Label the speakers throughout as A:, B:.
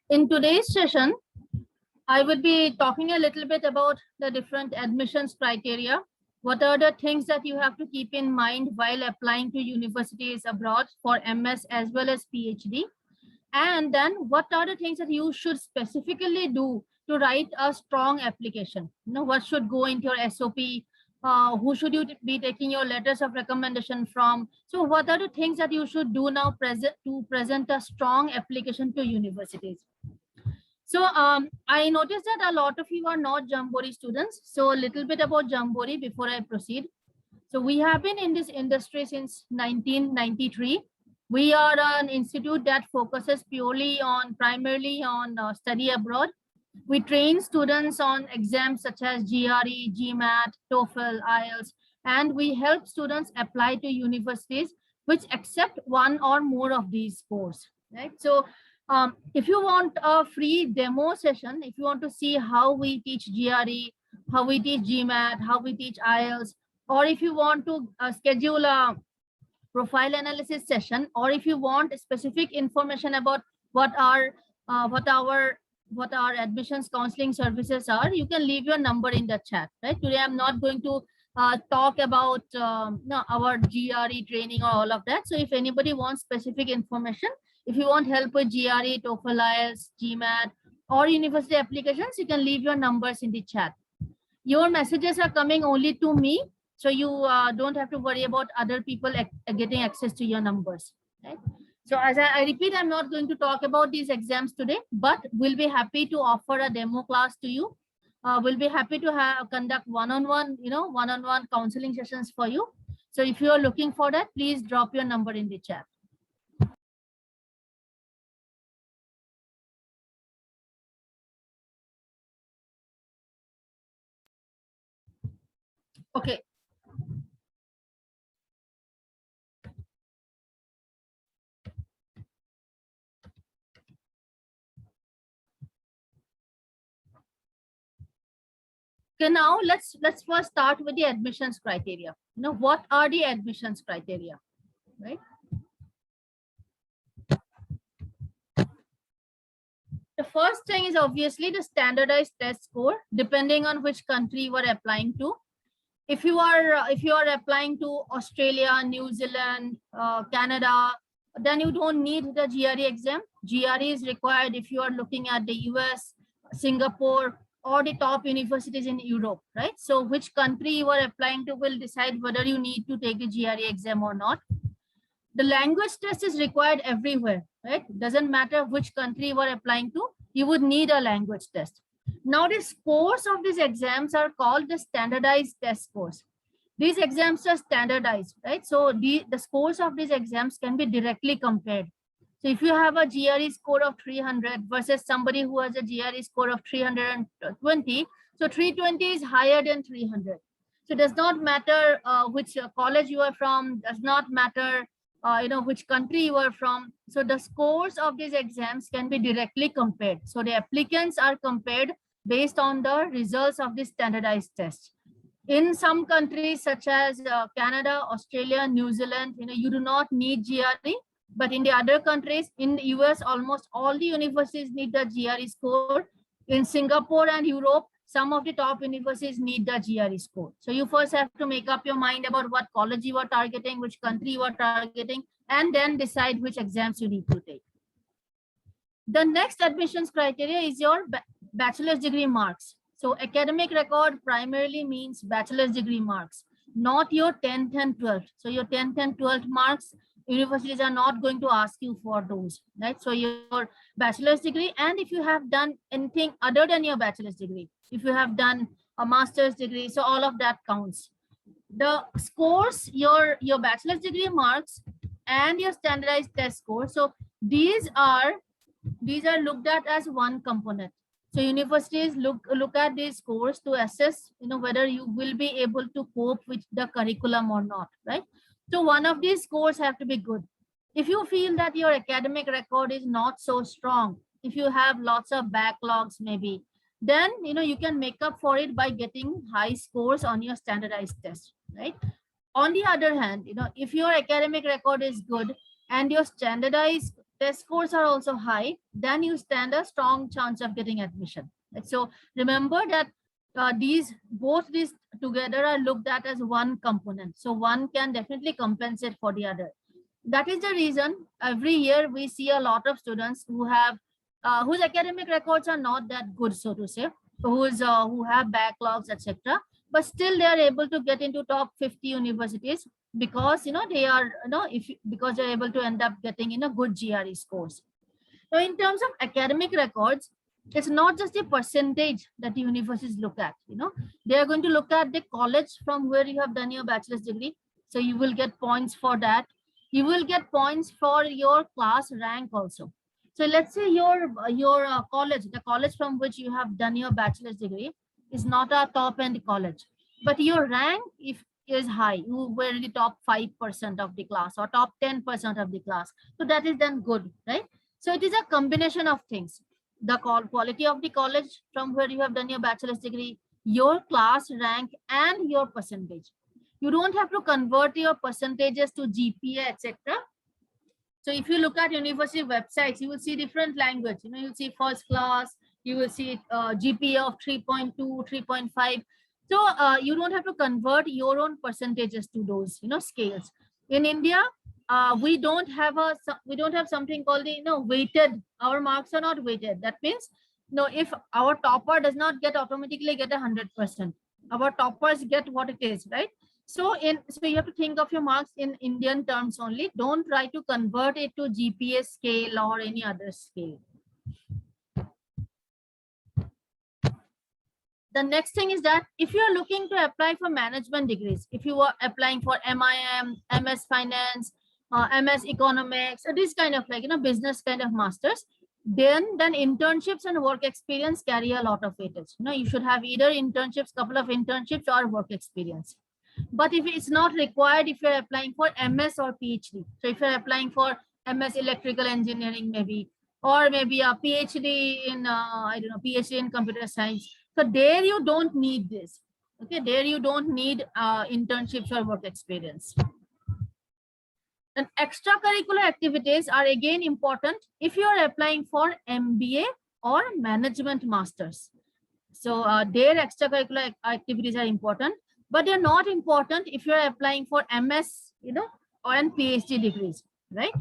A: In today's session, I would be talking a little bit about the different admissions criteria. What are the things that you have to keep in mind while applying to universities abroad for MS as well as PhD? And then what are the things that you should specifically do to write a strong application? What should go into your SOP? Who should you be taking your letters of recommendation from? So what are the things that you should do now to present a strong application to universities? So I noticed that a lot of you are not Jamboree students. So a little bit about Jamboree before I proceed. So we have been in this industry since 1993. We are an institute that focuses primarily on study abroad. We train students on exams such as GRE, GMAT, TOEFL, IELTS, and we help students apply to universities which accept one or more of these scores. Right. So if you want a free demo session, if you want to see how we teach GRE, how we teach GMAT, how we teach IELTS, or if you want to schedule a profile analysis session, or if you want specific information about what our admissions counseling services are, you can leave your number in the chat. Right. Today, I'm not going to talk about our GRE training or all of that. So if anybody wants specific information, if you want help with GRE, TOEFL, IELTS, GMAT, or university applications, you can leave your numbers in the chat. Your messages are coming only to me, so you don't have to worry about other people getting access to your numbers. Right? So as I repeat, I'm not going to talk about these exams today, but we'll be happy to offer a demo class to you. We'll be happy to conduct one-on-one counseling sessions for you. So if you are looking for that, please drop your number in the chat. Okay. Okay, now let's first start with the admissions criteria. What are the admissions criteria, right? The first thing is obviously the standardized test score, depending on which country you are applying to. If you are applying to Australia, New Zealand, Canada, then you don't need the GRE exam. GRE is required if you are looking at the US, Singapore, or the top universities in Europe, right? So which country you are applying to will decide whether you need to take the GRE exam or not. The language test is required everywhere, right? Doesn't matter which country you are applying to, you would need a language test. Now the scores of these exams are called the standardized test scores. These exams are standardized, right? So the scores of these exams can be directly compared. So if you have a GRE score of 300 versus somebody who has a GRE score of 320, so 320 is higher than 300. So it does not matter which college you are from, does not matter which country you are from. So the scores of these exams can be directly compared. So the applicants are compared based on the results of the standardized test. In some countries such as Canada, Australia, New Zealand, you do not need GRE, but in the other countries, in the US, almost all the universities need the GRE score. In Singapore and Europe, some of the top universities need the GRE score. So you first have to make up your mind about what college you are targeting, which country you are targeting, and then decide which exams you need to take. The next admissions criteria is your bachelor's degree marks. So academic record primarily means bachelor's degree marks, not your 10th and 12th. So your 10th and 12th marks, universities are not going to ask you for those, right? So your bachelor's degree, and if you have done anything other than your bachelor's degree, if you have done a master's degree, so all of that counts. The scores, your bachelor's degree marks and your standardized test score. So these are looked at as one component. So universities look at these scores to assess, whether you will be able to cope with the curriculum or not, right? So one of these scores have to be good. If you feel that your academic record is not so strong, if you have lots of backlogs maybe, then you can make up for it by getting high scores on your standardized test, right? On the other hand, if your academic record is good and your standardized test scores are also high, then you stand a strong chance of getting admission. So remember that both these together are looked at as one component. So one can definitely compensate for the other. That is the reason every year we see a lot of students who have whose academic records are not that good, so to say, who have backlogs, etc. But still they are able to get into top 50 universities because they are because they're able to end up getting good GRE scores. So in terms of academic records, it's not just the percentage that the universities look at. They are going to look at the college from where you have done your bachelor's degree. So you will get points for that. You will get points for your class rank also. So let's say your college, the college from which you have done your bachelor's degree, is not a top end college, but your rank is high. You were in the top 5% of the class or top 10% of the class. So that is then good, right? So it is a combination of things. The quality of the college from where you have done your bachelor's degree, your class rank, and your percentage. You don't have to convert your percentages to GPA, etc. So if you look at university websites, you will see different language. You'll see first class, you will see GPA of 3.2, 3.5. So you don't have to convert your own percentages to those scales. In India, we don't have something called the weighted. Our marks are not weighted. That means if our topper does not automatically get 100%, our toppers get what it is, right? So you have to think of your marks in Indian terms only. Don't try to convert it to GPA scale or any other scale. The next thing is that if you are looking to apply for management degrees, if you are applying for MIM, MS Finance, MS Economics, this kind of business kind of masters, then internships and work experience carry a lot of weightage. You should have either internships, couple of internships, or work experience. But if it's not required, if you're applying for MS or PhD, so if you're applying for MS Electrical Engineering, maybe, or maybe a PhD in PhD in computer science, so there you don't need this. Okay, there you don't need internships or work experience. And extracurricular activities are again important if you are applying for MBA or management masters. So their extracurricular activities are important, but they're not important if you're applying for MS, or PhD degrees, right?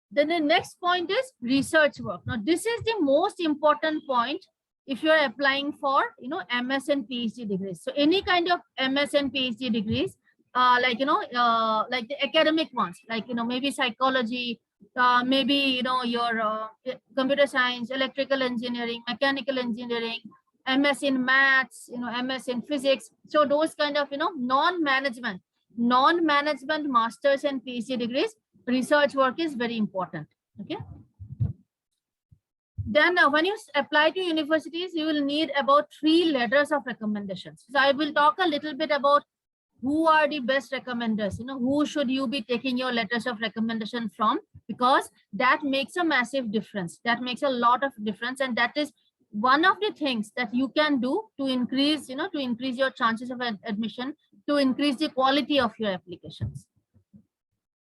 A: Then the next point is research work. Now, this is the most important point if you're applying for, MS and PhD degrees. So any kind of MS and PhD degrees, like the academic ones, like, maybe psychology, maybe, your computer science, electrical engineering, mechanical engineering, MS in maths, MS in physics. So those kind of, non-management masters and PhD degrees, research work is very important. Okay. Then when you apply to universities, you will need about 3 letters of recommendations. So I will talk a little bit about who are the best recommenders, who should you be taking your letters of recommendation from, because that makes a massive difference. That makes a lot of difference. And that is one of the things that you can do to increase, your chances of admission, to increase the quality of your applications.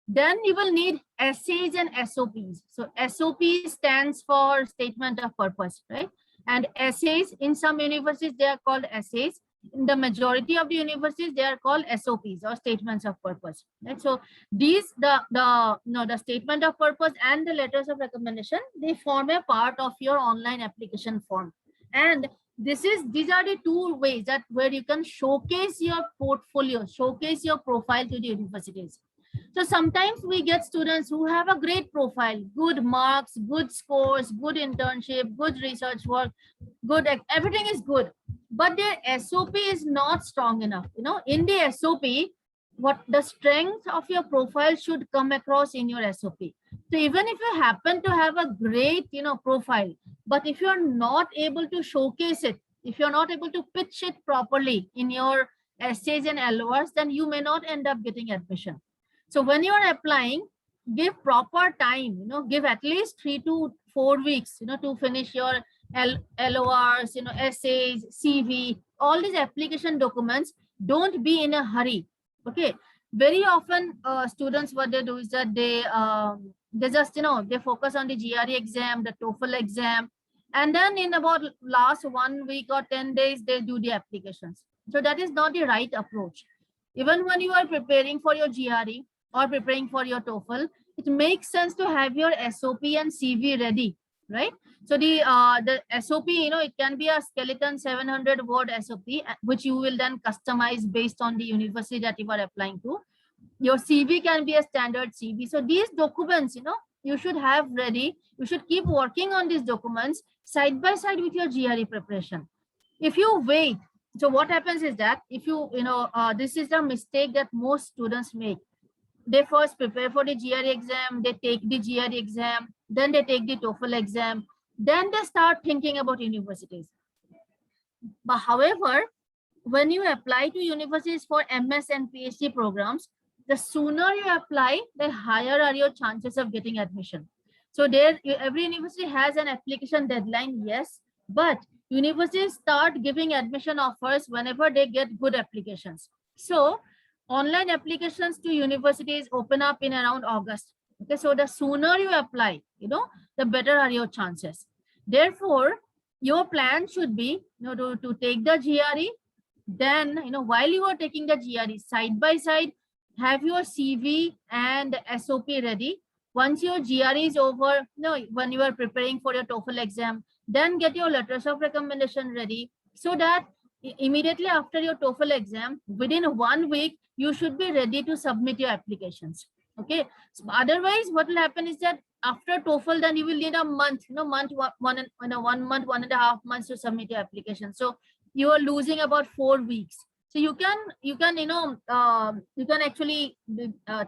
A: Then you will need essays and SOPs. So SOP stands for statement of purpose, right? And essays, in some universities, they are called essays. In the majority of the universities, they are called SOPs, or statements of purpose, right? So these, the statement of purpose and the letters of recommendation, they form a part of your online application form. And these are the 2 ways that where you can showcase your portfolio, showcase your profile to the universities. So sometimes we get students who have a great profile, good marks, good scores, good internship, good research work, everything is good, but their SOP is not strong enough. In the SOP, what the strength of your profile should come across in your SOP. So even if you happen to have a great, profile, but if you're not able to showcase it, if you're not able to pitch it properly in your essays and LORs, then you may not end up getting admission. So when you are applying, give proper time, give at least 3 to 4 weeks, to finish your LORs, essays, CV, all these application documents. Don't be in a hurry. Okay. Very often students, what they do is that They just, they focus on the GRE exam, the TOEFL exam, and then in about last 1 week or 10 days, they do the applications. So that is not the right approach. Even when you are preparing for your GRE or preparing for your TOEFL, it makes sense to have your SOP and CV ready, right? So the SOP, it can be a skeleton 700-word SOP, which you will then customize based on the university that you are applying to. Your CV can be a standard CV. So these documents, you should have ready. You should keep working on these documents side by side with your GRE preparation. If you wait, so what happens is that if you, this is the mistake that most students make. They first prepare for the GRE exam, they take the GRE exam, then they take the TOEFL exam, then they start thinking about universities. But however, when you apply to universities for MS and PhD programs, the sooner you apply, the higher are your chances of getting admission. So there, every university has an application deadline, yes, but universities start giving admission offers whenever they get good applications. So online applications to universities open up in around August. Okay, so the sooner you apply, the better are your chances. Therefore, your plan should be, to take the GRE. Then, while you are taking the GRE, side by side, have your CV and SOP ready. Once your GRE is over, when you are preparing for your TOEFL exam, then get your letters of recommendation ready, so that immediately after your TOEFL exam, within 1 week, you should be ready to submit your applications. Okay. So otherwise, what will happen is that after TOEFL, then you will need a month, 1 month, 1.5 months to submit your application. So you are losing about 4 weeks. So you can actually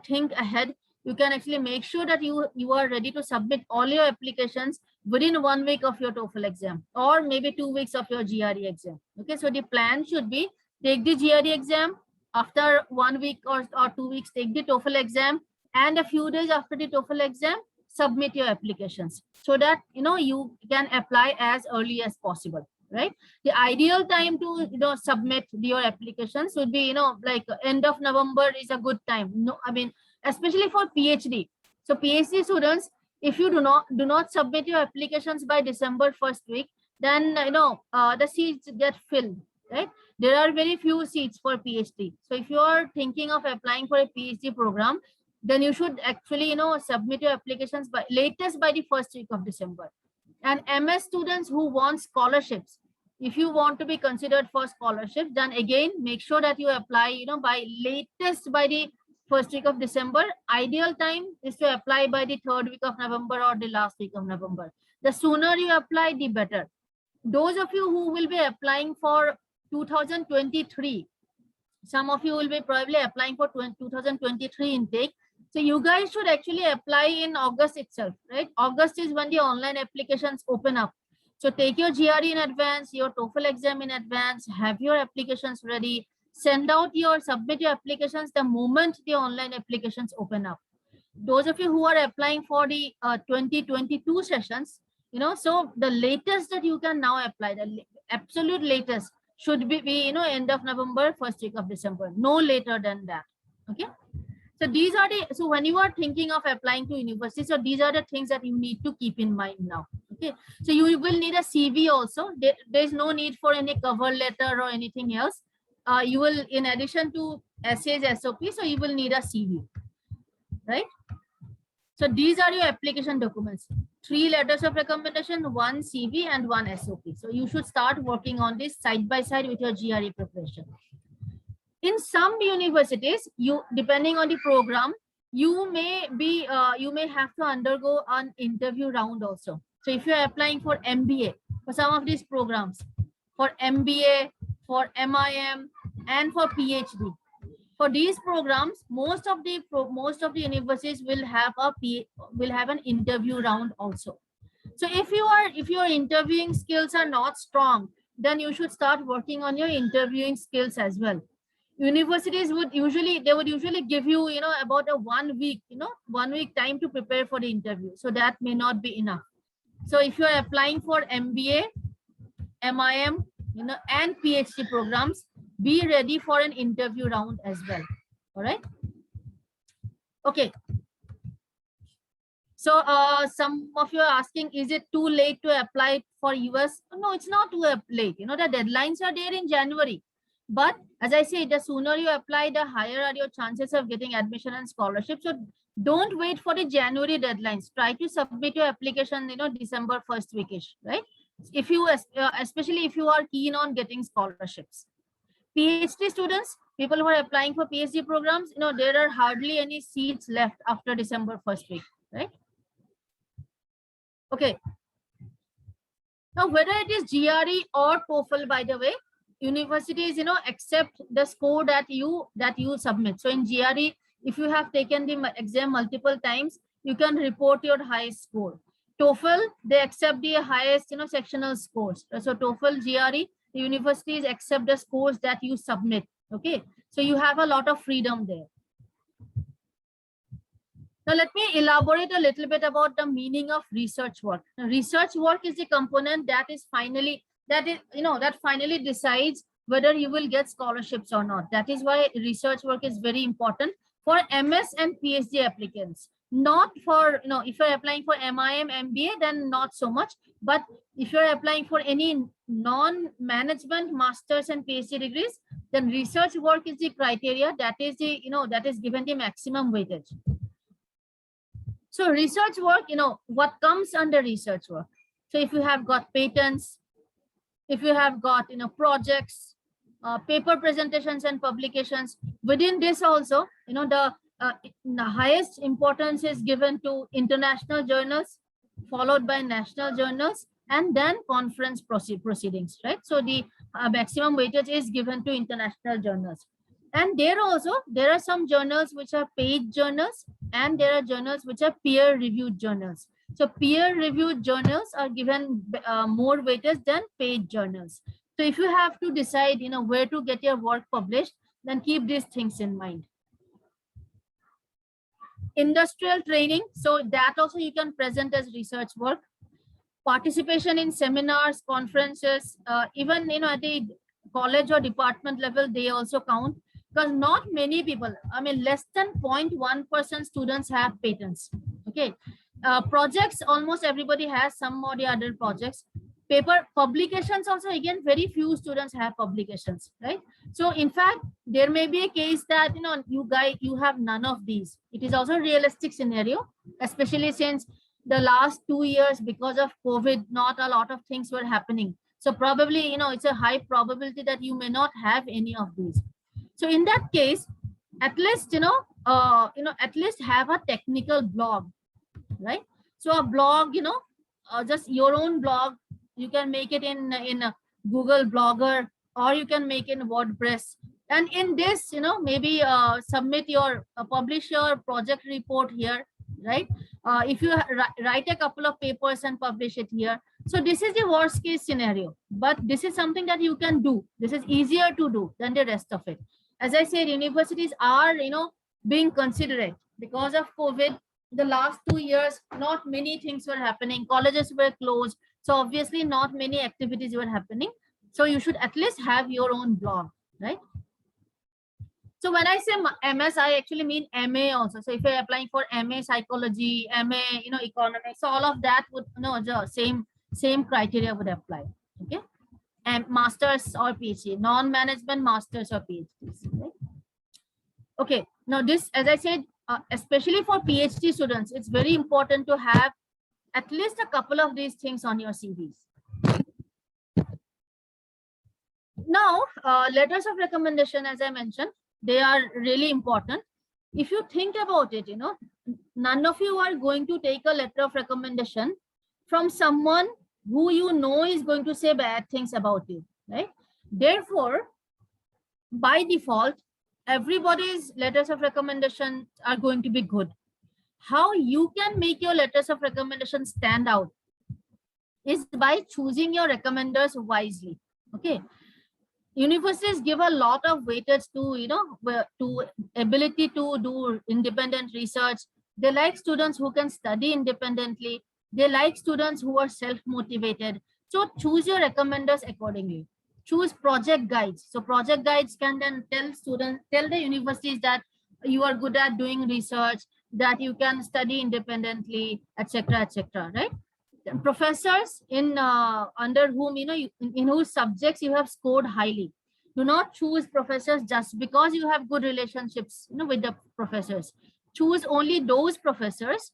A: think ahead. You can actually make sure that you are ready to submit all your applications within 1 week of your TOEFL exam, or maybe 2 weeks of your GRE exam. Okay, so the plan should be take the GRE exam, after 1 week or 2 weeks, take the TOEFL exam, and a few days after the TOEFL exam, submit your applications, so that you can apply as early as possible. Right, the ideal time to submit your applications would be like end of November is a good time. No, I mean, especially for PhD. So PhD students, if you do not submit your applications by December 1st week, then the seats get filled. Right, there are very few seats for PhD. So if you are thinking of applying for a PhD program, then you should actually submit your applications by latest by the 1st week of December. And MS students who want scholarships, if you want to be considered for scholarship, then again make sure that you apply by latest by the 1st week of December. Ideal time is to apply by the 3rd week of November or the last week of November. The sooner you apply, the better. Those of you who will be applying for 2023, some of you will be probably applying for 2023 intake. So you guys should actually apply in August itself, right? August is when the online applications open up. So take your GRE in advance, your TOEFL exam in advance, have your applications ready, submit your applications the moment the online applications open up. Those of you who are applying for the 2022 sessions, so the latest that you can now apply, the absolute latest should be end of November, 1st week of December, no later than that. Okay. So these are so when you are thinking of applying to university, so these are the things that you need to keep in mind now. Okay, so you will need a CV also. There's no need for any cover letter or anything else. You will, in addition to essays, SOP, so you will need a CV, right? So these are your application documents: 3 letters of recommendation, 1 CV, and 1 SOP. So you should start working on this side by side with your GRE preparation. In some universities, depending on the program, you may have to undergo an interview round also. So if you are applying for MBA, for some of these programs, for MBA, for MIM, and for PhD, for these programs, most of the universities will have an interview round also. So if your interviewing skills are not strong, then you should start working on your interviewing skills as well. Universities would usually give you about a 1 week 1 week time to prepare for the interview, so that may not be enough. So if you are applying for MBA, MIM, and PhD programs, be ready for an interview round as well. All right. Okay. So some of you are asking, is it too late to apply for US? No, it's not too late. You know, the deadlines are there in January. But as I say, the sooner you apply, the higher are your chances of getting admission and scholarship. So don't wait for the January deadlines. Try to submit your application, you know, December 1st weekish, right? If you, especially if you are keen on getting scholarships. PhD students, people who are applying for PhD programs, you know, there are hardly any seats left after December 1st week, right? Okay. Now, whether it is GRE or TOEFL, by the way, universities, you know, accept the score that you submit. So in GRE, if you have taken the exam multiple times, you can report your highest score. TOEFL, they accept the highest, you know, sectional scores. So TOEFL, GRE, the universities accept the scores that you submit. Okay, so you have a lot of freedom there. Now, let me elaborate a little bit about the meaning of research work. Now, research work is the component that finally decides whether you will get scholarships or not. That is why research work is very important for MS and PhD applicants. Not for, you know, if you're applying for MIM, MBA, then not so much. But if you're applying for any non-management masters and PhD degrees, then research work is the criteria that is the, you know, that is given the maximum weightage. So research work, you know, what comes under research work? So if you have got patents, if you have got, you know, projects, paper presentations and publications, within this also, you know, the highest importance is given to international journals, followed by national journals, and then conference proceedings, right? So the maximum weightage is given to international journals. And there also, there are some journals which are paid journals, and there are journals which are peer-reviewed journals. So peer-reviewed journals are given more weightage than paid journals. So if you have to decide, you know, where to get your work published, then keep these things in mind. Industrial training, so that also you can present as research work. Participation in seminars, conferences, even, you know, at the college or department level, they also count. Because not many people, I mean, less than 0.1% students have patents. Okay, projects, almost everybody has some or the other projects. Paper publications also, again, very few students have publications, right? So in fact, there may be a case that, you know, you have none of these. It is also a realistic scenario, especially since the last 2 years, because of COVID, not a lot of things were happening. So probably, you know, it's a high probability that you may not have any of these. So in that case, at least, at least have a technical blog, right? So a blog, you know, just your own blog, you can make it in a Google Blogger, or you can make it in WordPress. And in this, you know, maybe submit your, publish your project report here, right? If you write a couple of papers and publish it here. So this is the worst case scenario, but this is something that you can do. This is easier to do than the rest of it. As I said, universities are, you know, being considerate. Because of COVID, the last 2 years, not many things were happening. Colleges were closed. So obviously not many activities were happening. So you should at least have your own blog, right? So when I say MS, I actually mean MA also. So if you're applying for MA psychology, MA, you know, economics, all of that would, you know, the same criteria would apply. Okay. And masters or PhD, non-management masters or PhDs. Right? Okay. Now this, as I said, especially for PhD students, it's very important to have at least a couple of these things on your CVs. Now, letters of recommendation, as I mentioned, they are really important. If you think about it, you know, none of you are going to take a letter of recommendation from someone who you know is going to say bad things about you, right? Therefore, by default, everybody's letters of recommendation are going to be good. How you can make your letters of recommendation stand out is by choosing your recommenders wisely. Okay. Universities give a lot of weightage to, you know, to ability to do independent research. They like students who can study independently. They like students who are self-motivated. So choose your recommenders accordingly. Choose project guides. So project guides can then tell the universities that you are good at doing research. that you can study independently, etc., etc., right? Professors in under whom, in whose subjects you have scored highly. Do not choose professors just because you have good relationships, with the professors. Choose only those professors,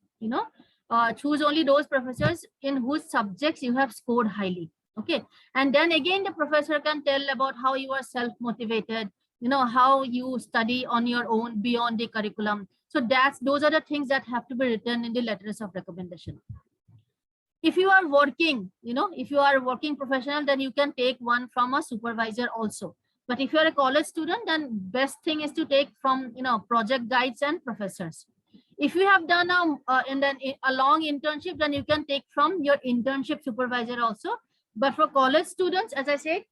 A: choose only those professors in whose subjects you have scored highly. Okay, and then again the professor can tell about how you are self-motivated, how you study on your own beyond the curriculum. So those are the things that have to be written in the letters of recommendation. If you are working, if you are a working professional, then you can take one from a supervisor also. But if you're a college student, then best thing is to take from, project guides and professors. If you have done a long internship, then you can take from your internship supervisor also. But for college students, as I said,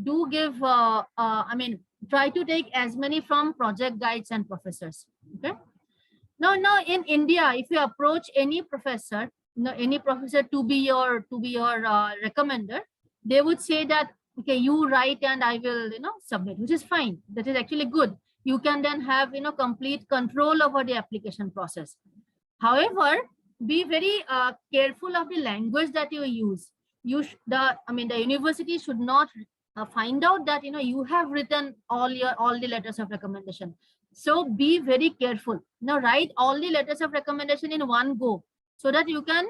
A: do give, try to take as many from project guides and professors. Okay. Now in India, if you approach any professor, any professor to be your recommender, they would say that, okay, you write and I will, submit, which is fine. That is actually good. You can then have, complete control over the application process. However, be very careful of the language that you use. The university should not find out that, you have written all the letters of recommendation. So be very careful. Now write all the letters of recommendation in one go, so that you can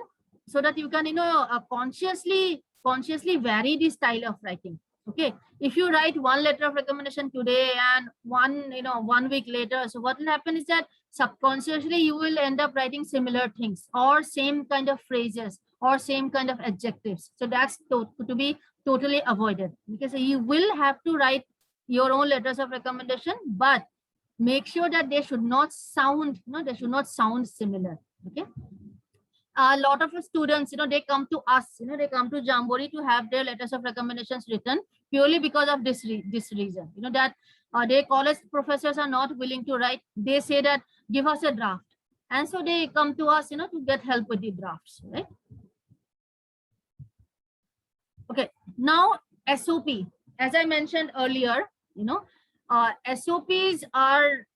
A: consciously vary the style of writing. Okay, if you write one letter of recommendation today and 1 week later, so what will happen is that subconsciously you will end up writing similar things or same kind of phrases or same kind of adjectives. So that's to be totally avoided, because you will have to write your own letters of recommendation, but make sure that they should not sound, they should not sound similar. Okay. A lot of students, they come to us, they come to Jamboree to have their letters of recommendations written purely because of this reason, that their college professors are not willing to write. They say that give us a draft, and so they come to us, to get help with the drafts, right? Okay, now SOP, as I mentioned earlier, SOPs are,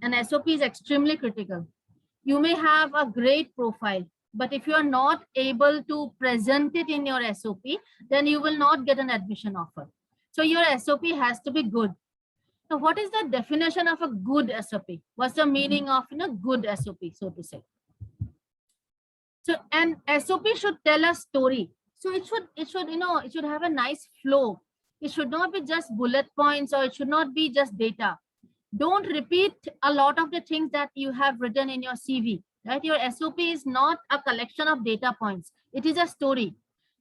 A: an SOP is extremely critical. You may have a great profile, but if you are not able to present it in your SOP, then you will not get an admission offer. So your SOP has to be good. Now, what is the definition of a good SOP? What's the meaning of good SOP, so to say? So an SOP should tell a story. So it should have a nice flow. It should not be just bullet points, or it should not be just data. Don't repeat a lot of the things that you have written in your CV, right? Your SOP is not a collection of data points. It is a story.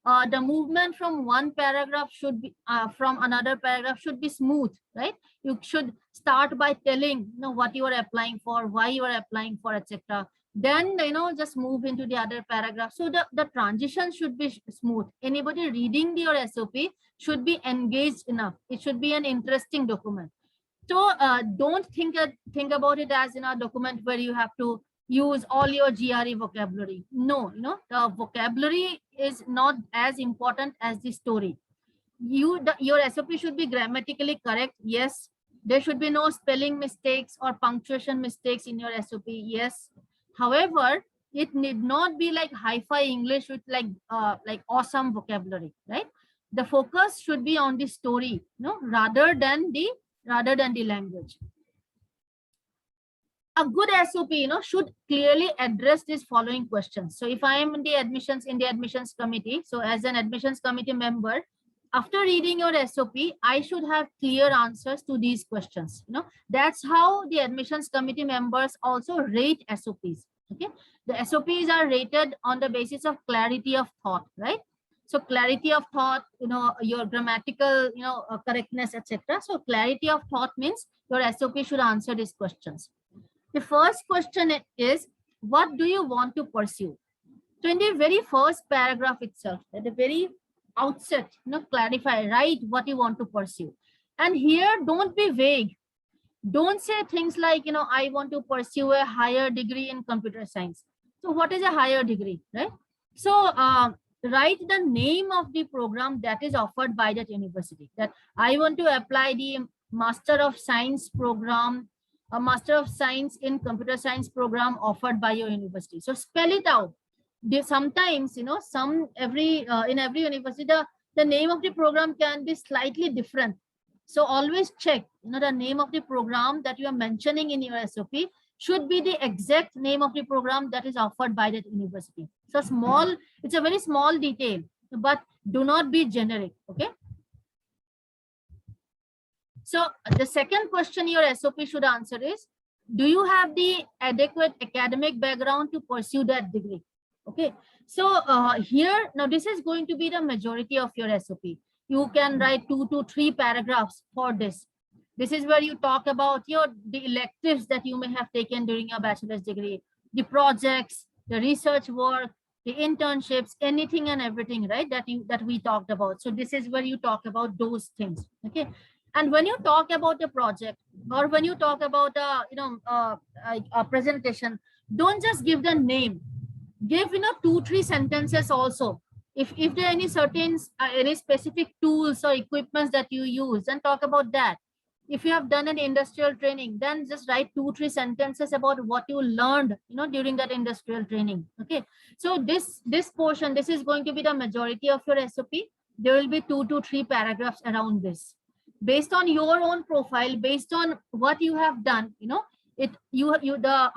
A: The movement from one paragraph should be from another paragraph should be smooth, right? You should start by telling, what you are applying for, why you are applying for, etc. Then, just move into the other paragraph. So the transition should be smooth. Anybody reading your SOP should be engaged enough. It should be an interesting document. So don't think about it as a document where you have to use all your GRE vocabulary. No, the vocabulary is not as important as the story. Your SOP should be grammatically correct. Yes. There should be no spelling mistakes or punctuation mistakes in your SOP. Yes. However, it need not be like hi-fi English with like awesome vocabulary, right? The focus should be on the story, rather than the language. A good SOP, should clearly address these following questions. So if I am in the admissions committee, so as an admissions committee member, after reading your SOP, I should have clear answers to these questions. That's how the admissions committee members also rate SOPs. Okay, the SOPs are rated on the basis of clarity of thought, right? So clarity of thought, your grammatical, correctness, etc. So clarity of thought means your SOP should answer these questions. The first question is, what do you want to pursue? So in the very first paragraph itself, at the very outset, clarify, write what you want to pursue. And here, don't be vague. Don't say things like, I want to pursue a higher degree in computer science. So what is a higher degree, right? So write the name of the program that is offered by that university. That I want to apply the Master of Science program a Master of Science in Computer Science program offered by your university. So spell it out. Sometimes, in every university, the name of the program can be slightly different. So always check, the name of the program that you are mentioning in your SOP should be the exact name of the program that is offered by that university. So it's a very small detail, but do not be generic. Okay. So the second question your SOP should answer is, do you have the adequate academic background to pursue that degree? Okay. So here, now this is going to be the majority of your SOP. You can write 2 to 3 paragraphs for this. This is where you talk about the electives that you may have taken during your bachelor's degree, the projects, the research work, the internships, anything and everything, right? That we talked about. So this is where you talk about those things. Okay. And when you talk about a project, or when you talk about a presentation, don't just give the name. Give 2-3 sentences also. If there are any certain any specific tools or equipments that you use, then talk about that. If you have done an industrial training, then just write 2-3 sentences about what you learned during that industrial training. Okay. So this portion, this is going to be the majority of your SOP. There will be 2 to 3 paragraphs around this, based on your own profile, based on what you have done.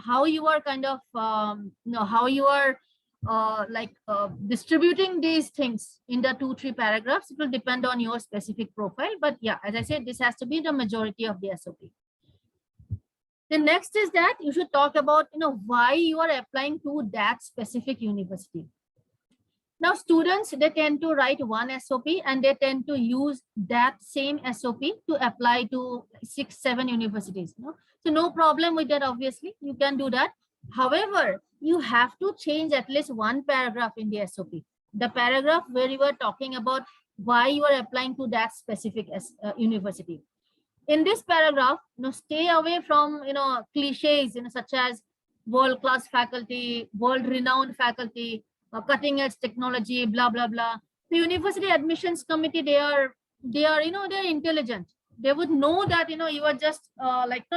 A: How you are kind of how you are distributing these things in the 2-3 paragraphs. It will depend on your specific profile, but yeah, as I said, this has to be the majority of the SOP. The next is that you should talk about why you are applying to that specific university. Now students, they tend to write one SOP and they tend to use that same SOP to apply to 6-7 universities. So no problem with that, obviously, you can do that. However, you have to change at least one paragraph in the SOP. The paragraph where you are talking about why you are applying to that specific university. In this paragraph, stay away from cliches, such as world-class faculty, world-renowned faculty, cutting edge technology, blah blah blah. The university admissions committee, they are they're intelligent. They would know that you are just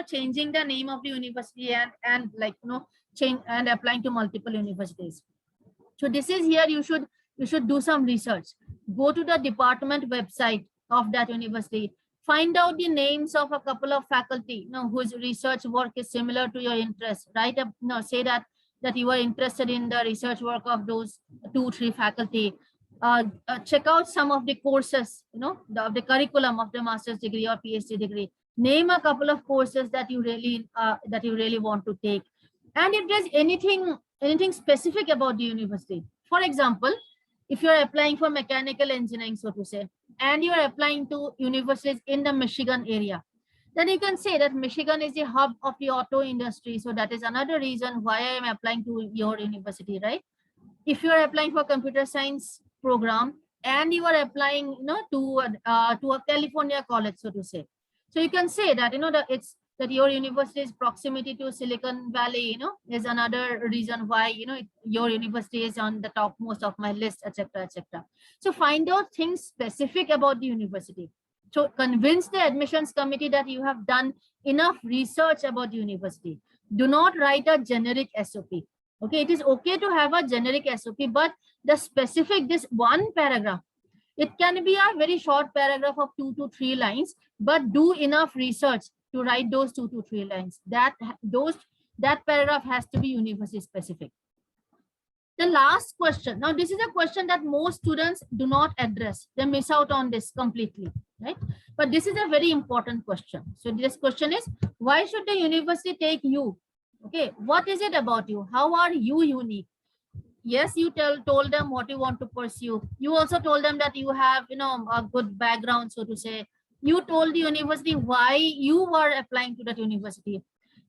A: changing the name of the university and change and applying to multiple universities. So this is here you should do some research. Go to the department website of that university. Find out the names of a couple of faculty whose research work is similar to your interest. Write up, say that you are interested in the research work of those 2-3 faculty. Check out some of the courses, the curriculum of the master's degree or PhD degree. Name a couple of courses that you really want to take. And if there's anything specific about the university, for example, if you're applying for mechanical engineering, so to say, and you're applying to universities in the Michigan area, then you can say that Michigan is the hub of the auto industry. So that is another reason why I am applying to your university, right? If you are applying for computer science program and you are applying, to a California college, so to say, so you can say that that your university's proximity to Silicon Valley, is another reason why your university is on the topmost of my list, etc., etc. So find out things specific about the university. So convince the admissions committee that you have done enough research about the university. Do not write a generic SOP. Okay, it is okay to have a generic SOP, but the specific, this one paragraph, it can be a very short paragraph of 2 to 3 lines, but do enough research to write those 2 to 3 lines. That paragraph has to be university specific. The last question. Now, this is a question that most students do not address. They miss out on this completely, right? But this is a very important question. So this question is, why should the university take you? Okay, what is it about you? How are you unique? Yes, you told them what you want to pursue. You also told them that you have, a good background, so to say. You told the university why you were applying to that university.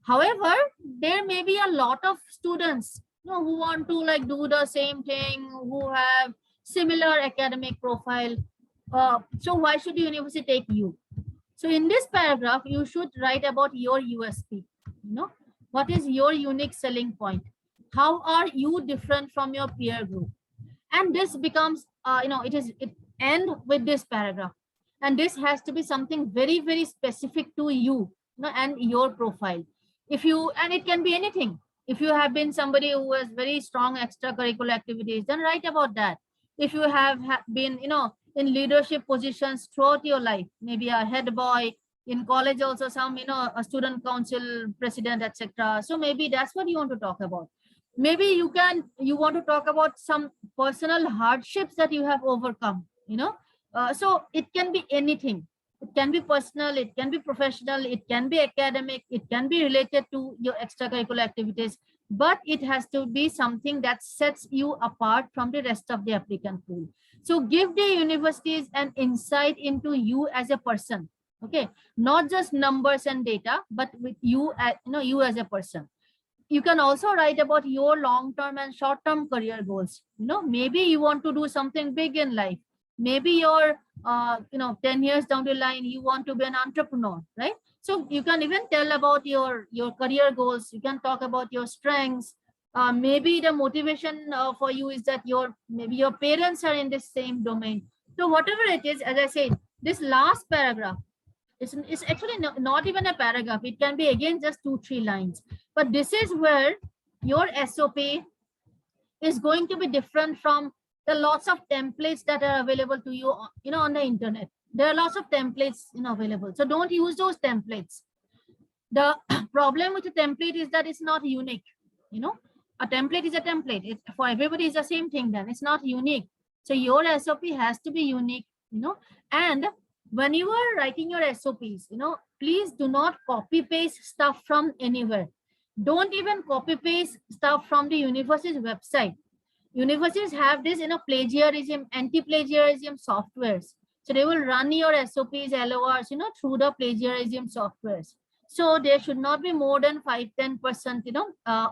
A: However, there may be a lot of students who want to do the same thing, who have similar academic profile. So why should the university take you? So in this paragraph, you should write about your USP. What is your unique selling point? How are you different from your peer group? And this becomes, it end with this paragraph. And this has to be something very, very specific to you, and your profile. If you, and it can be anything. If you have been somebody who has very strong extracurricular activities, then write about that. If you have been, in leadership positions throughout your life, maybe a head boy in college, also some, a student council president, etc. So maybe that's what you want to talk about. Maybe you want to talk about some personal hardships that you have overcome, so it can be anything. It can be personal, it can be professional, it can be academic, it can be related to your extracurricular activities, but it has to be something that sets you apart from the rest of the applicant pool. So give the universities an insight into you as a person, okay? Not just numbers and data, but with you, you as a person. You can also write about your long-term and short-term career goals. Maybe you want to do something big in life. Maybe you're 10 years down the line, you want to be an entrepreneur, right? So you can even tell about your career goals. You can talk about your strengths. Maybe the motivation for you is that maybe your parents are in the same domain. So whatever it is, as I said, this last paragraph, it's actually not even a paragraph. It can be again just 2-3 lines. But this is where your SOP is going to be different from the lots of templates that are available to you, on the internet. There are lots of templates, available. So don't use those templates. The problem with a template is that it's not unique. A template is a template. For everybody is the same thing. Then it's not unique. So your SOP has to be unique. And when you are writing your SOPs, please do not copy paste stuff from anywhere. Don't even copy paste stuff from the university's website. Universities have this, plagiarism, anti-plagiarism softwares. So they will run your SOPs, LORs, through the plagiarism softwares. So there should not be more than 5-10%,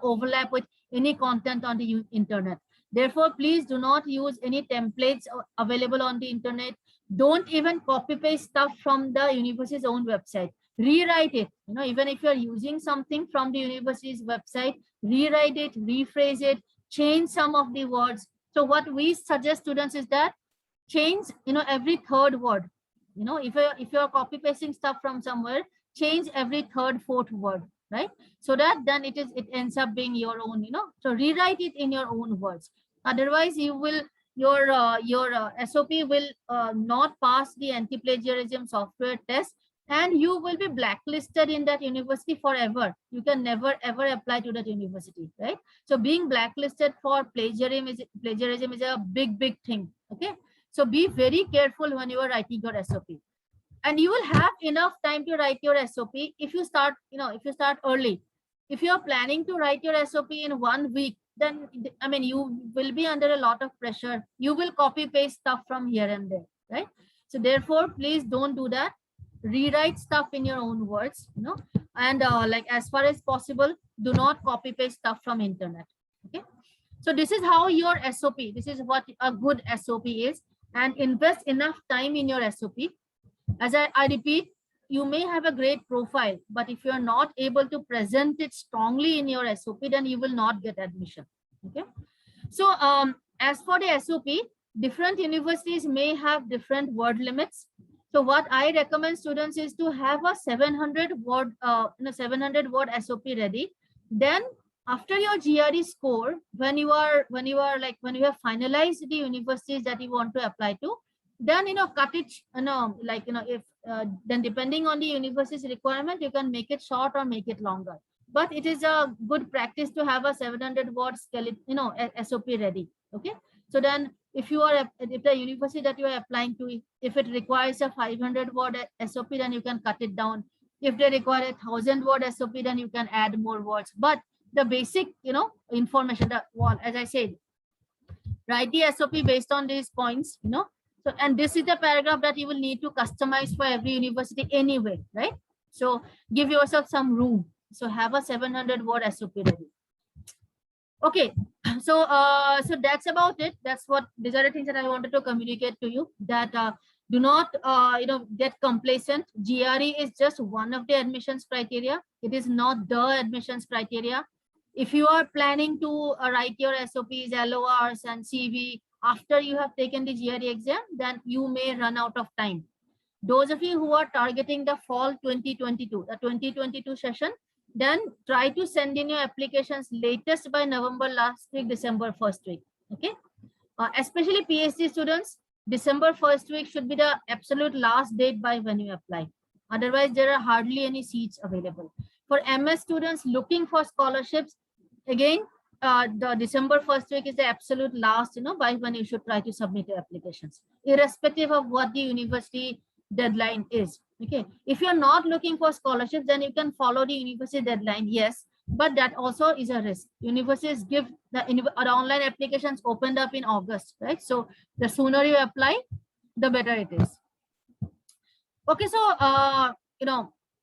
A: overlap with any content on the internet. Therefore, please do not use any templates available on the internet. Don't even copy paste stuff from the university's own website. Rewrite it. Even if you're using something from the university's website, rewrite it, rephrase it, change some of the words. So what we suggest students is that change, every third word. If you're copy pasting stuff from somewhere, change every third, fourth word, right? So that then it ends up being your own, so rewrite it in your own words. Otherwise you will, your SOP will not pass the anti-plagiarism software test, and you will be blacklisted in that university forever. You can never ever apply to that university, right? So being blacklisted for plagiarism is a big thing, okay? So be very careful when you are writing your SOP. And you will have enough time to write your SOP if you start, if you start early. If you are planning to write your SOP in 1 week, then you will be under a lot of pressure. You will copy paste stuff from here and there, right? So therefore, please don't do that. Rewrite stuff in your own words, and like as far as possible, do not copy paste stuff from internet. Okay. So this is how your SOP, this is what a good SOP is, and invest enough time in your SOP. As I repeat, you may have a great profile, but if you're not able to present it strongly in your SOP, then you will not get admission. Okay. So as for the SOP, different universities may have different word limits. So what I recommend students is to have a 700 word, 700 word SOP ready. Then after your GRE score, when you have finalized the universities that you want to apply to, then cut it, if then depending on the university's requirement, you can make it short or make it longer. But it is a good practice to have a 700 word skeleton, SOP ready. Okay. So then if the university that you are applying to, if it requires a 500 word SOP, then you can cut it down. If they require a 1000 word SOP, then you can add more words. But the basic, information, as I said, write the SOP based on these points, So, and this is the paragraph that you will need to customize for every university anyway, right? So give yourself some room. So have a 700 word SOP ready. Okay, so so that's about it. These are the things that I wanted to communicate to you, that do not get complacent. GRE is just one of the admissions criteria. It is not the admissions criteria. If you are planning to write your SOPs, LORs and CV after you have taken the GRE exam, then you may run out of time. Those of you who are targeting the fall 2022, the 2022 session, then try to send in your applications latest by November last week, December first week. Okay, especially PhD students, December first week should be the absolute last date by when you apply. Otherwise, there are hardly any seats available. For MS students looking for scholarships, again, the December first week is the absolute last, by when you should try to submit your applications, irrespective of what the university deadline is. Okay, if you're not looking for scholarships, then you can follow the university deadline, yes, but that also is a risk. Universities give the online applications opened up in August, right? So the sooner you apply, the better it is. Okay, so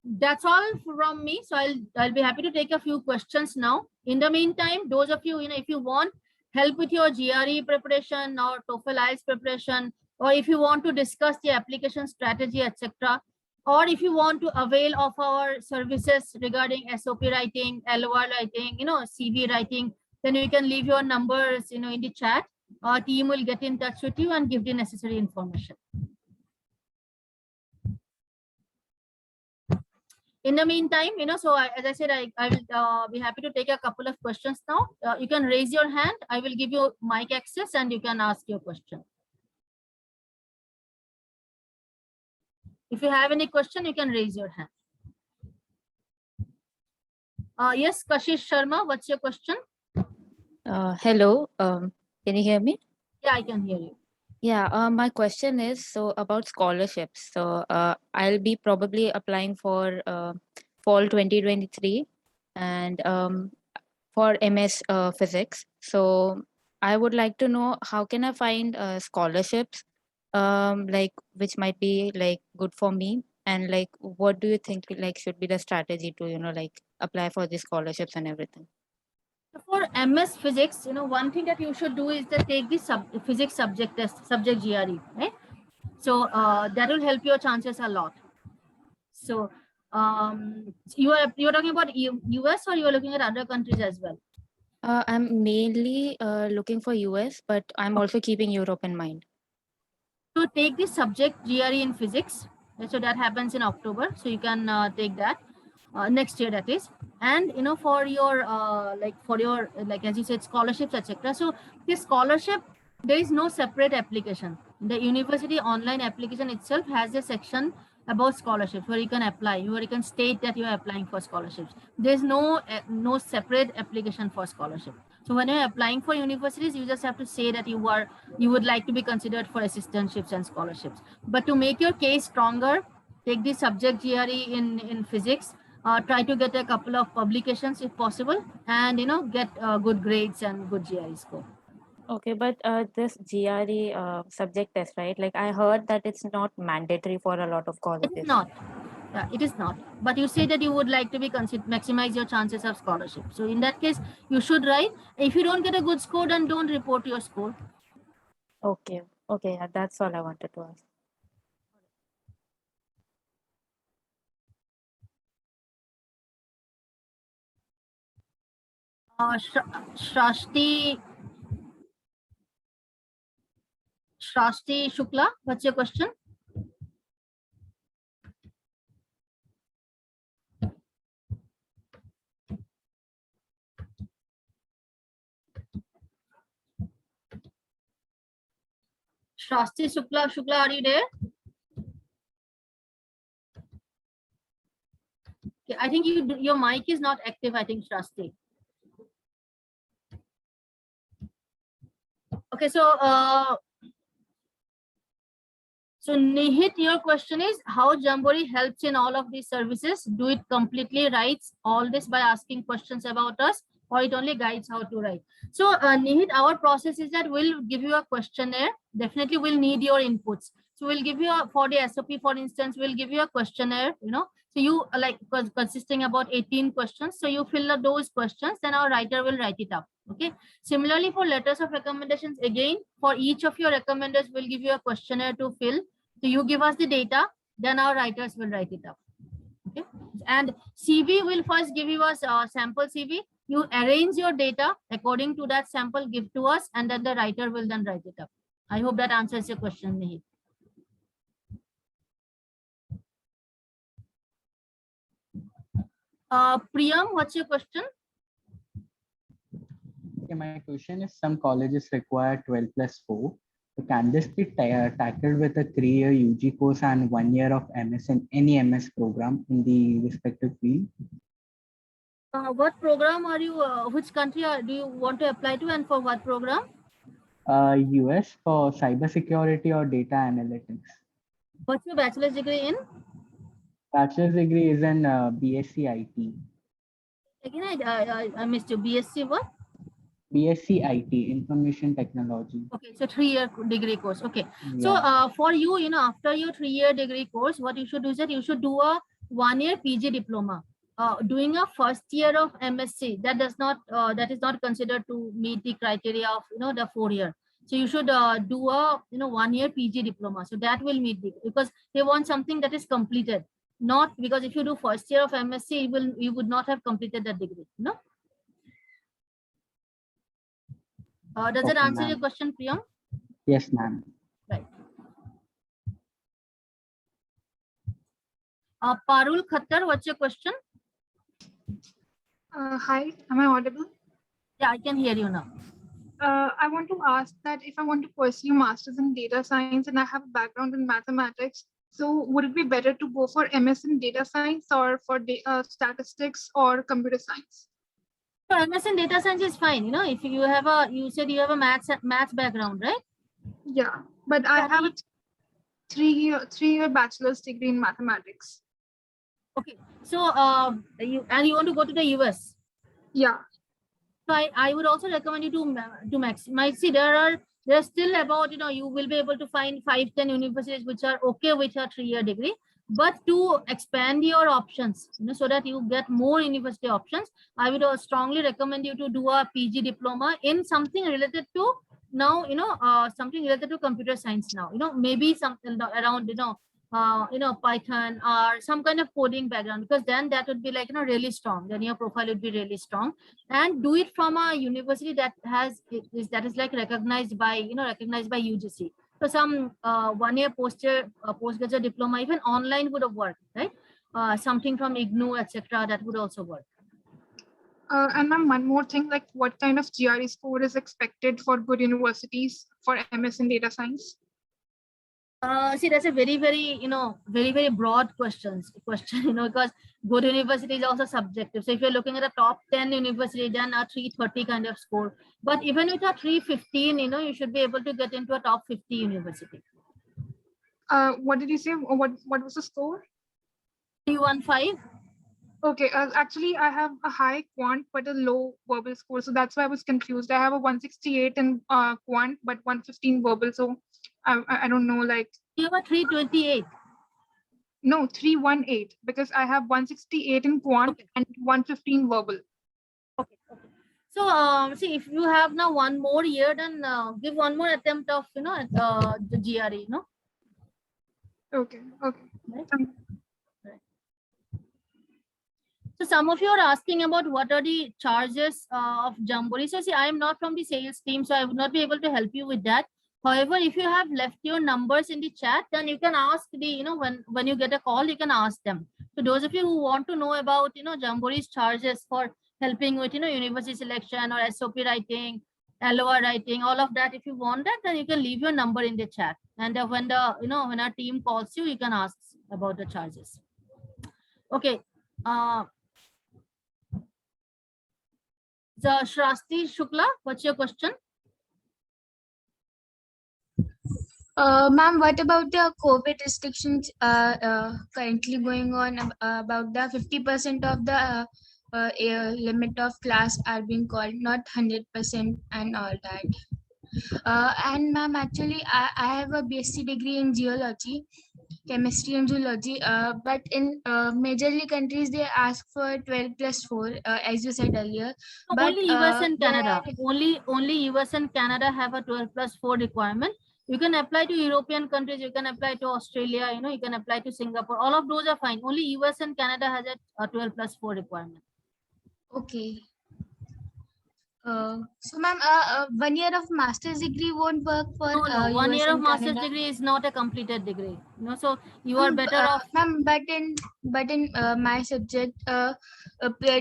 A: that's all from me. So I'll be happy to take a few questions now. In the meantime, those of you, if you want help with your GRE preparation or TOEFL IELTS preparation, or if you want to discuss the application strategy, etc., or if you want to avail of our services regarding SOP writing, LOR writing, CV writing, then you can leave your numbers, in the chat. Our team will get in touch with you and give the necessary information. In the meantime, so as I said, I will be happy to take a couple of questions now. You can raise your hand. I will give you mic access and you can ask your question. If you have any question, you can raise your hand. Yes, Kashish Sharma, what's your question?
B: Hello, can you hear me?
A: Yeah, I can hear you.
B: Yeah, my question is about scholarships. So I'll be probably applying for fall 2023 and for MS Physics. So I would like to know how can I find scholarships like which might be like good for me, and like what do you think like should be the strategy to like apply for the scholarships and everything?
A: For MS Physics, one thing that you should do is to take the physics subject test, subject GRE, right? So that will help your chances a lot. So you're talking about US, or you're looking at other countries as well?
B: I'm mainly looking for US, but I'm also keeping Europe in mind.
A: So take the subject GRE in physics. So that happens in October. So you can take that next year, that is. And for your like as you said, scholarships, etc. So this scholarship, there is no separate application. The university online application itself has a section about scholarships where you can apply, where you can state that you are applying for scholarships. There's no separate application for scholarship. So when you're applying for universities, you just have to say that you would like to be considered for assistantships and scholarships. But to make your case stronger, take the subject GRE in physics. Try to get a couple of publications if possible, and get good grades and good GRE score.
B: Okay, but this GRE subject test, right? Like I heard that it's not mandatory for a lot of colleges.
A: It is not. Yeah, it is not. But you say that you would like to be maximize your chances of scholarship. So in that case, you should write. If you don't get a good score, then don't report your score.
B: Okay. Okay, yeah, that's all I wanted to ask.
A: Shrashti Shukla, what's your question? Shrashti Shukla, are you there? Okay, I think your mic is not active, I think, Shrashti. Okay, so Nihit, your question is how Jamboree helps in all of these services. Do it completely writes all this by asking questions about us, or it only guides how to write? So Nihit, our process is that we'll give you a questionnaire. Definitely we'll need your inputs. So we'll give you for the SOP, for instance, we'll give you a questionnaire, so you like consisting about 18 questions. So you fill up those questions, then our writer will write it up. Okay. Similarly, for letters of recommendations, again, for each of your recommenders, we'll give you a questionnaire to fill. So you give us the data, then our writers will write it up. Okay. And CV will first give you a sample CV. You arrange your data according to that sample, give to us, and then the writer will then write it up. I hope that answers your question, Nihit. Priyam, what's your question?
C: Okay, my question is, some colleges require 12+4. So can this be tackled with a 3-year UG course and 1 year of MS in any MS program in the respective field?
A: What program are you, which country do you want to apply to, and for what program?
C: US for cybersecurity or data analytics.
A: What's your bachelor's degree in?
C: Bachelor's degree is in BSc IT.
A: Again, I missed you. BSc what?
C: BSc IT, Information Technology.
A: Okay, so 3-year degree course. Okay,
C: Yeah.
A: so for you, after your 3-year degree course, what you should do is that you should do a 1-year PG diploma. Doing a first year of MSc, that is not considered to meet the criteria of the 4-year. So you should do a 1-year PG diploma. So that will meet because they want something that is completed. Not because if you do first year of MSc, you would not have completed that degree. No. Does that
C: Okay,
A: answer your
C: ma'am.
A: question, Priyam?
C: Yes, ma'am.
A: Right. Parul Khattar, what's your question?
D: Hi, am I audible?
A: Yeah, I can hear you now.
D: I want to ask that if I want to pursue masters in data science and I have a background in mathematics, so would it be better to go for MS in data science or for statistics or computer science?
A: So MS in data science is fine. If you have you said you have a maths background, right?
D: Yeah, but I have a three-year bachelor's degree in mathematics.
A: Okay, so you want to go to the US.
D: Yeah.
A: So I would also recommend you to maximize. See, there are still about you will be able to find 5-10 universities which are okay with your 3-year degree. But to expand your options, so that you get more university options, I would strongly recommend you to do a PG diploma in something related to something related to computer science now. Maybe something around Python or some kind of coding background, because then that would be like really strong. Then your profile would be really strong, and do it from a university that is like recognized by UGC. So some 1-year postgraduate diploma, even online, would have worked, right? Something from IGNOU, etc. That would also work.
D: And ma'am, one more thing, like what kind of GRE score is expected for good universities for MS in data science?
A: See, that's a very, very broad question, because good university is also subjective. So if you're looking at a top 10 university, then a 330 kind of score. But even with a 315, you should be able to get into a top 50 university.
D: What did you say? What was the score?
A: 315.
D: Okay, actually, I have a high quant but a low verbal score, so that's why I was confused. I have a 168 in quant but 115 verbal, so I don't know, like.
A: You have a 328.
D: No, 318, because I have 168 in quant, okay, and 115 verbal.
A: Okay. So see, if you have now one more year, then give one more attempt of the GRE.
D: Okay.
A: Right. So some of you are asking about what are the charges of Jamboree. So see, I am not from the sales team, so I would not be able to help you with that. However, if you have left your numbers in the chat, then you can ask when you get a call, you can ask them. So those of you who want to know about Jamboree's charges for helping with university selection or SOP writing, LOR writing, all of that, if you want that, then you can leave your number in the chat. And when our team calls you, you can ask about the charges. Okay. So Shrasti Shukla, what's your question?
E: Ma'am, what about the COVID restrictions currently going on, about the 50% of the limit of class are being called, not 100% and all that. And ma'am, actually, I have a BSc degree in geology, chemistry and zoology, but in majorly countries, they ask for 12+4, as you said earlier. But
A: only US and Canada. Only US and Canada have a 12+4 requirement. You can apply to European countries, you can apply to Australia, you can apply to Singapore. All of those are fine. Only US and Canada has a 12+4 requirement.
E: Okay. So ma'am, 1 year of master's degree won't work for
A: No, 1
E: US
A: year of
E: and
A: master's
E: Canada.
A: degree is not a completed degree. So you are better off.
E: Ma'am, but in my subject,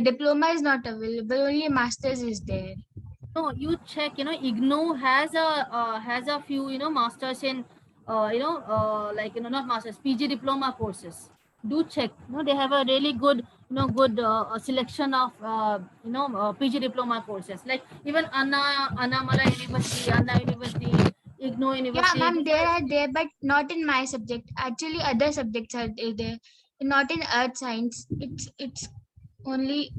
E: diploma is not available. Only master's is there.
A: No, you check. IGNOU has a few masters in like not masters, PG diploma courses. Do check. They have a really good good selection of PG diploma courses. Like even Annamala University, Anna University, IGNOU
E: Yeah,
A: University.
E: ma'am,
A: these
E: they
A: are-
E: are there, but not in my subject. Actually, other subjects are there. Not in earth science. It's only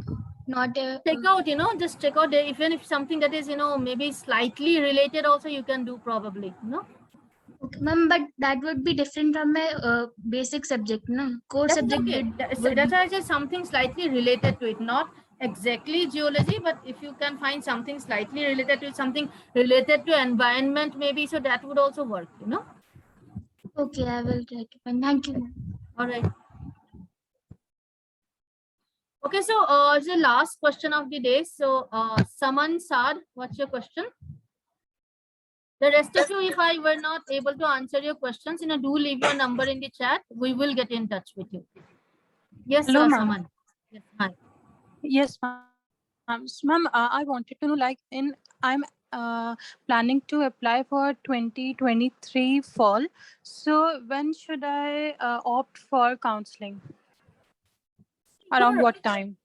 E: not a.
A: Check out, just check out even if something that is maybe slightly related also you can do probably.
E: Okay, ma'am, but that would be different from my basic subject, no? Core
A: That's
E: subject
A: okay. That's why I say something slightly related to it, not exactly geology, but if you can find something slightly related to it, something related to environment maybe, so that would also work.
E: Okay, I will try to find. Thank you, ma'am.
A: All right. Okay, so it's the last question of the day. So Saman Saad, what's your question? The rest of you, if I were not able to answer your questions, do leave your number in the chat. We will get in touch with you. Yes,
F: Hello, ma'am.
A: Saman. Yes, hi.
F: Yes, ma'am. So, ma'am, I wanted to know, I'm planning to apply for 2023 fall. So when should I opt for counseling? Around
A: Sure.
F: what time?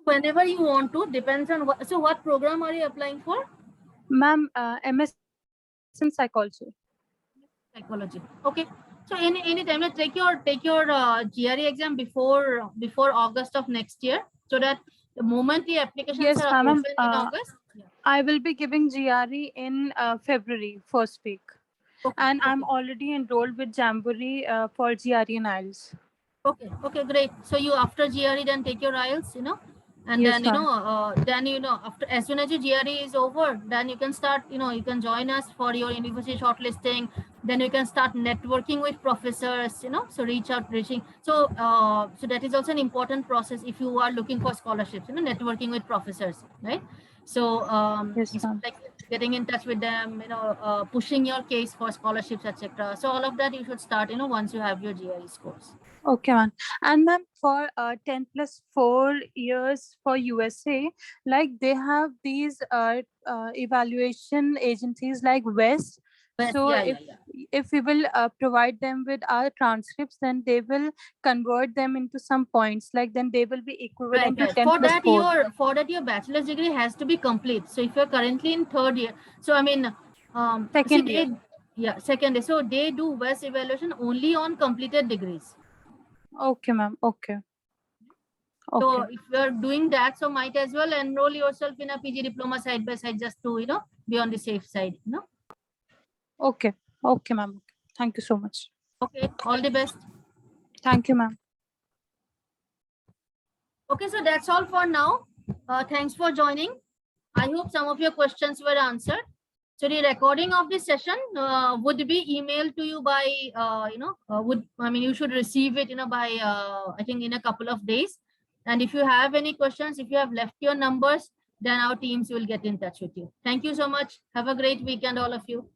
A: Whenever you want to, depends on what. So what program are you applying for?
F: Ma'am, MS in psychology.
A: Psychology. Okay. So any time, take your GRE exam before August of next year, so that the moment the applications
F: Yes,
A: are
F: ma'am.
A: open in August. Yeah.
F: I will be giving GRE in February, first week.
A: Okay,
F: And
A: okay.
F: I'm already enrolled with Jamboree for GRE and IELTS.
A: Okay, great. So you after GRE then take your IELTS, and
F: Yes,
A: then
F: ma'am.
A: after, as soon as your GRE is over, then you can start, you can join us for your university shortlisting. Then you can start networking with professors, so reaching. So so that is also an important process if you are looking for scholarships, networking with professors, right? So
F: Yes,
A: it's
F: ma'am.
A: like getting in touch with them, pushing your case for scholarships, etc. So all of that you should start, once you have your GRE scores.
F: Okay, ma'am. And ma'am, for 10 plus 4 years for USA, like they have these evaluation agencies like WEST.
A: But
F: So
A: yeah.
F: if we will provide them with our transcripts, then they will convert them into some points. Like then they will be equivalent
A: Right.
F: to 10
A: For
F: plus
A: that,
F: 4.
A: your bachelor's degree has to be complete. So if you're currently in third year, so I mean,
F: Second year.
A: second year. So they do WEST evaluation only on completed degrees.
F: Okay, ma'am. Okay.
A: So
F: Okay.
A: if you're doing that, so might as well enroll yourself in a PG diploma side by side, just to be on the safe side.
F: Okay. Okay, ma'am. Thank you so much.
A: Okay. All the best.
F: Thank you, ma'am.
A: Okay, so that's all for now. Thanks for joining. I hope some of your questions were answered. So the recording of this session would be emailed to you by, you should receive it, by, I think in a couple of days. And if you have any questions, if you have left your numbers, then our teams will get in touch with you. Thank you so much. Have a great weekend, all of you.